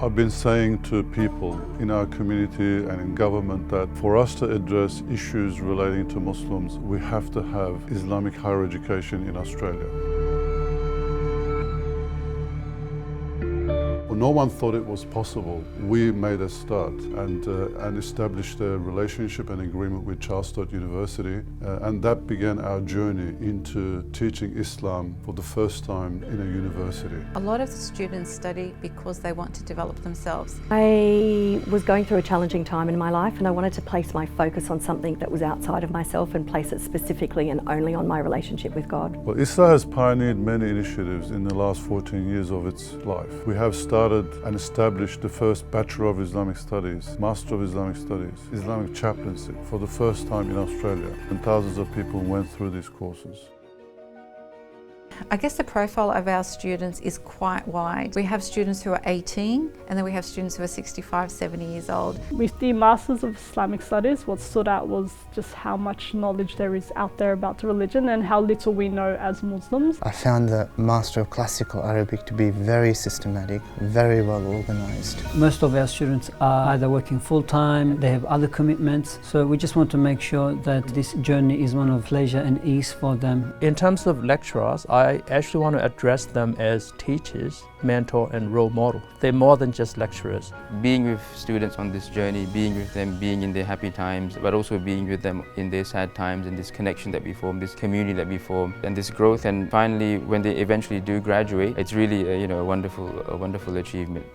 I've been saying to people in our community and in government that for us to address issues relating to Muslims, we have to have Islamic higher education in Australia. Well, no one thought it was possible. We made a start and established a relationship and agreement with Charles Sturt University, and that began our journey into teaching Islam for the first time in a university. A lot of the students study because they want to develop themselves. I was going through a challenging time in my life and I wanted to place my focus on something that was outside of myself and place it specifically and only on my relationship with God. Well, ISRA has pioneered many initiatives in the last 14 years of its life. We have started and established the first Bachelor of Islamic Studies, Master of Islamic Studies, Islamic chaplaincy for the first time in Australia, and thousands of people went through these courses. I guess the profile of our students is quite wide. We have students who are 18 and then we have students who are 65, 70 years old. With the Masters of Islamic Studies, what stood out was just how much knowledge there is out there about the religion and how little we know as Muslims. I found the Master of Classical Arabic to be very systematic, very well organized. Most of our students are either working full-time, they have other commitments, so we just want to make sure that this journey is one of pleasure and ease for them. In terms of lecturers, I actually want to address them as teachers, mentor and role model. They're more than just lecturers. Being with students on this journey, being with them, being in their happy times, but also being with them in their sad times, and this connection that we form, this community that we form, and this growth, and finally when they eventually do graduate, it's really a wonderful achievement.